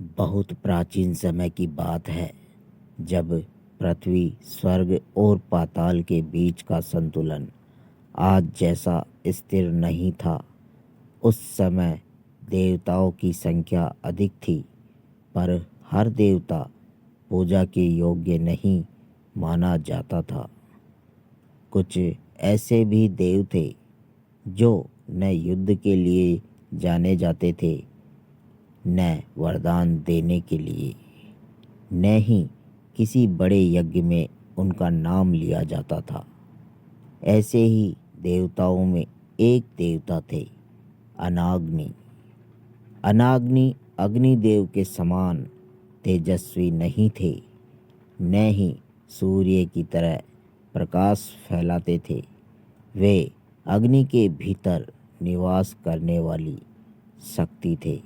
बहुत प्राचीन समय की बात है जब पृथ्वी स्वर्ग और पाताल के बीच का संतुलन आज जैसा स्थिर नहीं था। उस समय देवताओं की संख्या अधिक थी, पर हर देवता पूजा के योग्य नहीं माना जाता था। कुछ ऐसे भी देव थे जो न युद्ध के लिए जाने जाते थे, न वरदान देने के लिए, न ही किसी बड़े यज्ञ में उनका नाम लिया जाता था। ऐसे ही देवताओं में एक देवता थे, अनाग्नि। अनाग्नि अग्निदेव के समान तेजस्वी नहीं थे, न ही सूर्य की तरह प्रकाश फैलाते थे। वे अग्नि के भीतर निवास करने वाली शक्ति थे,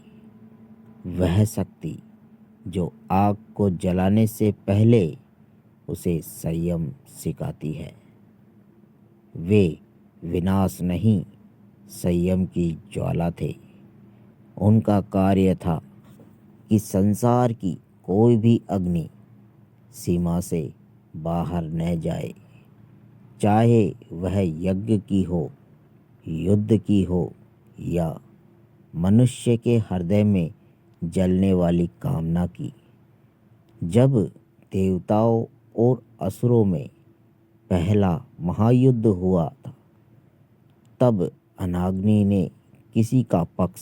वह शक्ति जो आग को जलाने से पहले उसे संयम सिखाती है। वे विनाश नहीं, संयम की ज्वाला थे। उनका कार्य था कि संसार की कोई भी अग्नि सीमा से बाहर न जाए, चाहे वह यज्ञ की हो, युद्ध की हो या मनुष्य के हृदय में जलने वाली कामना की। जब देवताओं और असुरों में पहला महायुद्ध हुआ था, तब अनाग्नि ने किसी का पक्ष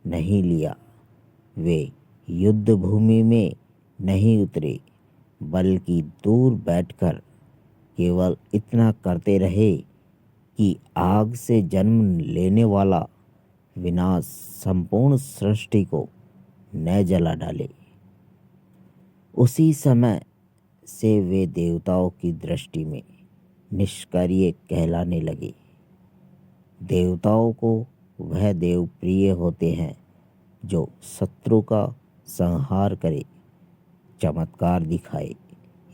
नहीं लिया। वे युद्ध भूमि में नहीं उतरे, बल्कि दूर बैठकर केवल इतना करते रहे कि आग से जन्म लेने वाला विनाश संपूर्ण सृष्टि को न जला डाले। उसी समय से वे देवताओं की दृष्टि में निष्क्रिय कहलाने लगे। देवताओं को वह देव प्रिय होते हैं जो शत्रु का संहार करे, चमत्कार दिखाए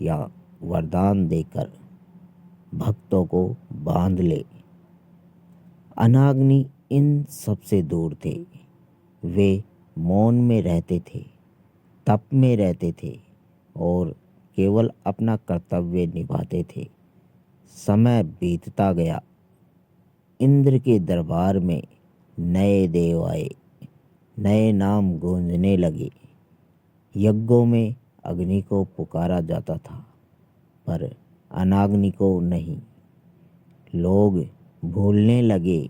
या वरदान देकर भक्तों को बांध ले। अनाग्नि इन सबसे दूर थे। वे मौन में रहते थे, तप में रहते थे और केवल अपना कर्तव्य निभाते थे। समय बीतता गया। इंद्र के दरबार में नए देव आए, नए नाम गूंजने लगे। यज्ञों में अग्नि को पुकारा जाता था, पर अनाग्नि को नहीं। लोग भूलने लगे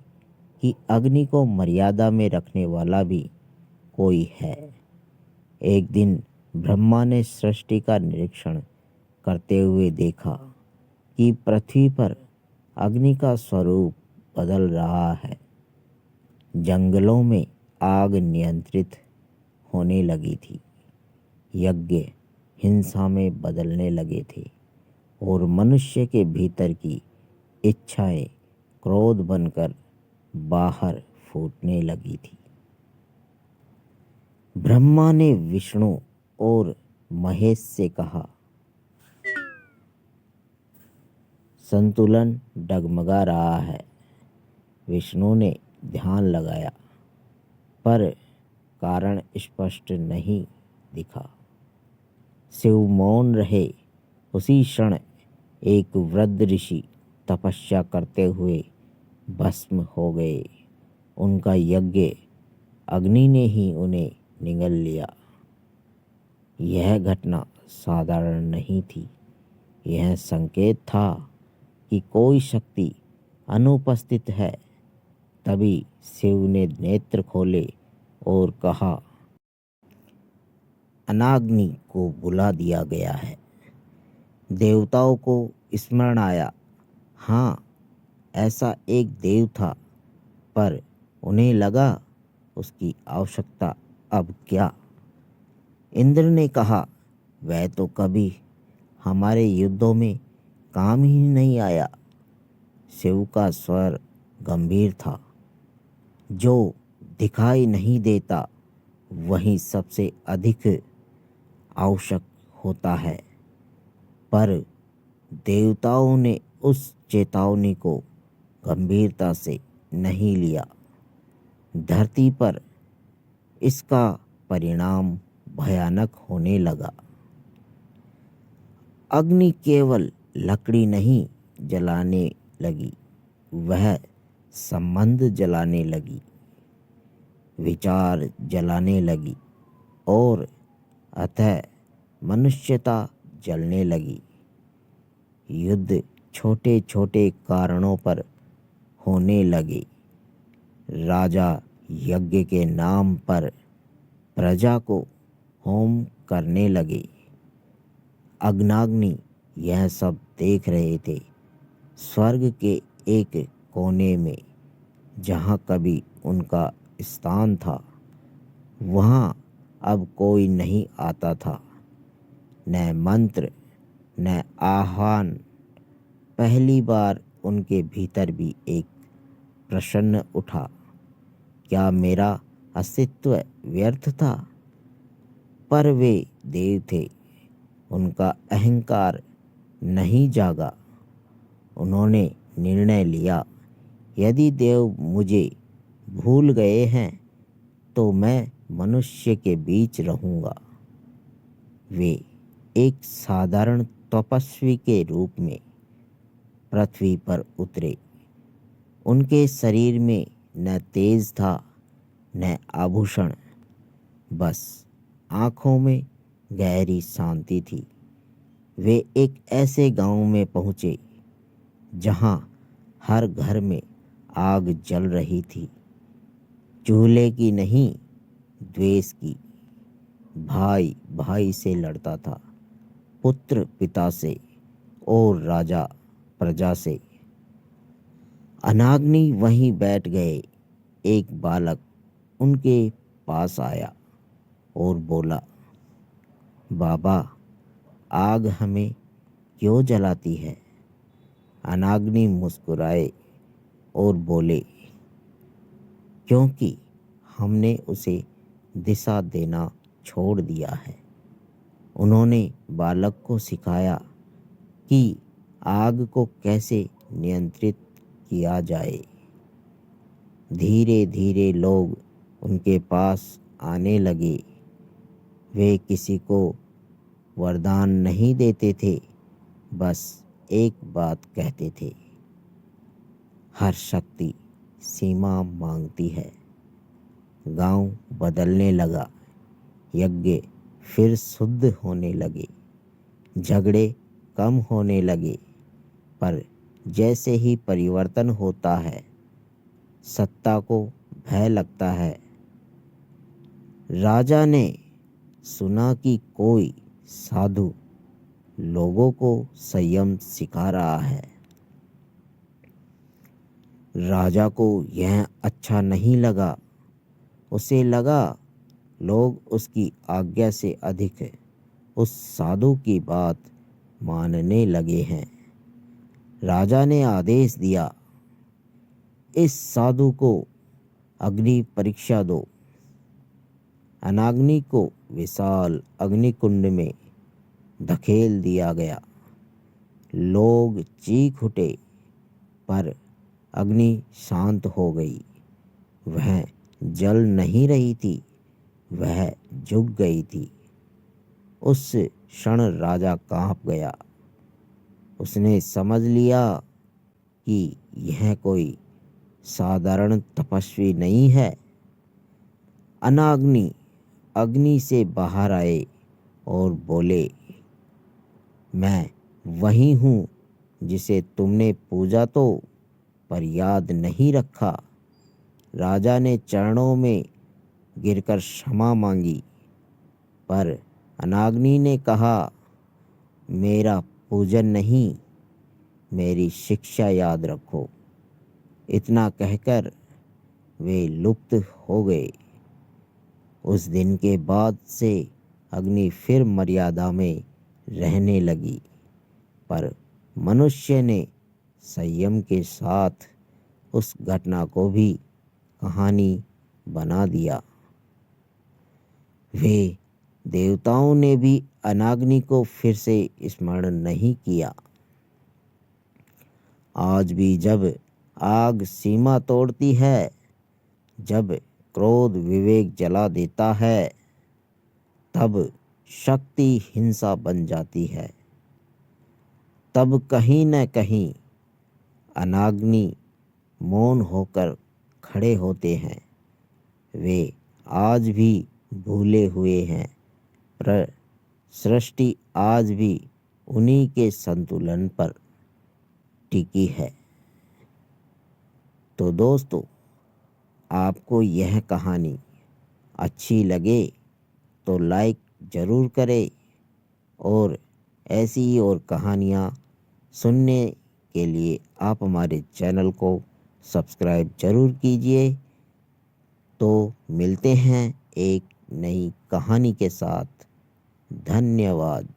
कि अग्नि को मर्यादा में रखने वाला भी कोई है। एक दिन ब्रह्मा ने सृष्टि का निरीक्षण करते हुए देखा कि पृथ्वी पर अग्नि का स्वरूप बदल रहा है। जंगलों में आग नियंत्रित होने लगी थी, यज्ञ हिंसा में बदलने लगे थे और मनुष्य के भीतर की इच्छाएं क्रोध बनकर बाहर फूटने लगी थी। ब्रह्मा ने विष्णु और महेश से कहा, संतुलन डगमगा रहा है। विष्णु ने ध्यान लगाया, पर कारण स्पष्ट नहीं दिखा। शिव मौन रहे। उसी क्षण एक वृद्ध ऋषि तपस्या करते हुए भस्म हो गए। उनका यज्ञ अग्नि ने ही उन्हें निगल लिया। यह घटना साधारण नहीं थी। यह संकेत था कि कोई शक्ति अनुपस्थित है। तभी शिव ने नेत्र खोले और कहा, अनाग्नि को बुला दिया गया है। देवताओं को स्मरण आया, हाँ, ऐसा एक देव था, पर उन्हें लगा उसकी आवश्यकता अब क्या। इंद्र ने कहा, वह तो कभी हमारे युद्धों में काम ही नहीं आया। शिव का स्वर गंभीर था, जो दिखाई नहीं देता वही सबसे अधिक आवश्यक होता है। पर देवताओं ने उस चेतावनी को गंभीरता से नहीं लिया। धरती पर इसका परिणाम भयानक होने लगा। अग्नि केवल लकड़ी नहीं जलाने लगी, वह संबंध जलाने लगी, विचार जलाने लगी और अतः मनुष्यता जलने लगी। युद्ध छोटे छोटे कारणों पर होने लगे। राजा यज्ञ के नाम पर प्रजा को होम करने लगे। अग्नाग्नि यह सब देख रहे थे। स्वर्ग के एक कोने में जहाँ कभी उनका स्थान था, वहाँ अब कोई नहीं आता था। न मंत्र न आह्वान। पहली बार उनके भीतर भी एक प्रश्न उठा, क्या मेरा अस्तित्व व्यर्थ था? पर वे देव थे, उनका अहंकार नहीं जागा। उन्होंने निर्णय लिया, यदि देव मुझे भूल गए हैं तो मैं मनुष्य के बीच रहूंगा। वे एक साधारण तपस्वी के रूप में पृथ्वी पर उतरे। उनके शरीर में न तेज था न आभूषण, बस आँखों में गहरी शांति थी। वे एक ऐसे गांव में पहुँचे जहाँ हर घर में आग जल रही थी, चूल्हे की नहीं, द्वेष की। भाई भाई से लड़ता था, पुत्र पिता से और राजा प्रजा से। अनाग्नि वहीं बैठ गए। एक बालक उनके पास आया और बोला, बाबा, आग हमें क्यों जलाती है? अनाग्नि मुस्कुराए और बोले, क्योंकि हमने उसे दिशा देना छोड़ दिया है। उन्होंने बालक को सिखाया कि आग को कैसे नियंत्रित किया जाए। धीरे धीरे लोग उनके पास आने लगे। वे किसी को वरदान नहीं देते थे, बस एक बात कहते थे, हर शक्ति सीमा मांगती है। गांव बदलने लगा। यज्ञ फिर शुद्ध होने लगे, झगड़े कम होने लगे। पर जैसे ही परिवर्तन होता है, सत्ता को भय लगता है। राजा ने सुना कि कोई साधु लोगों को संयम सिखा रहा है। राजा को यह अच्छा नहीं लगा। उसे लगा लोग उसकी आज्ञा से अधिक उस साधु की बात मानने लगे हैं। राजा ने आदेश दिया, इस साधु को अग्नि परीक्षा दो। अनाग्नि को विशाल अग्निकुंड में धकेल दिया गया। लोग चीख उठे, पर अग्नि शांत हो गई। वह जल नहीं रही थी, वह झुक गई थी। उस क्षण राजा कांप गया। उसने समझ लिया कि यह कोई साधारण तपस्वी नहीं है। अनाग्नि अग्नि से बाहर आए और बोले, मैं वही हूँ जिसे तुमने पूजा तो पर याद नहीं रखा। राजा ने चरणों में गिरकर क्षमा मांगी, पर अनाग्नि ने कहा, मेरा पूजन नहीं, मेरी शिक्षा याद रखो। इतना कहकर वे लुप्त हो गए। उस दिन के बाद से अग्नि फिर मर्यादा में रहने लगी, पर मनुष्य ने संयम के साथ उस घटना को भी कहानी बना दिया। वे देवताओं ने भी अनाग्नि को फिर से स्मरण नहीं किया। आज भी जब आग सीमा तोड़ती है, जब क्रोध विवेक जला देता है, तब शक्ति हिंसा बन जाती है। तब कहीं न कहीं अनाग्नि मौन होकर खड़े होते हैं। वे आज भी भूले हुए हैं, पर सृष्टि आज भी उन्हीं के संतुलन पर टिकी है। तो दोस्तों, आपको यह कहानी अच्छी लगे तो लाइक ज़रूर करें और ऐसी ही और कहानियाँ सुनने के लिए आप हमारे चैनल को सब्सक्राइब ज़रूर कीजिए। तो मिलते हैं एक नई कहानी के साथ। धन्यवाद।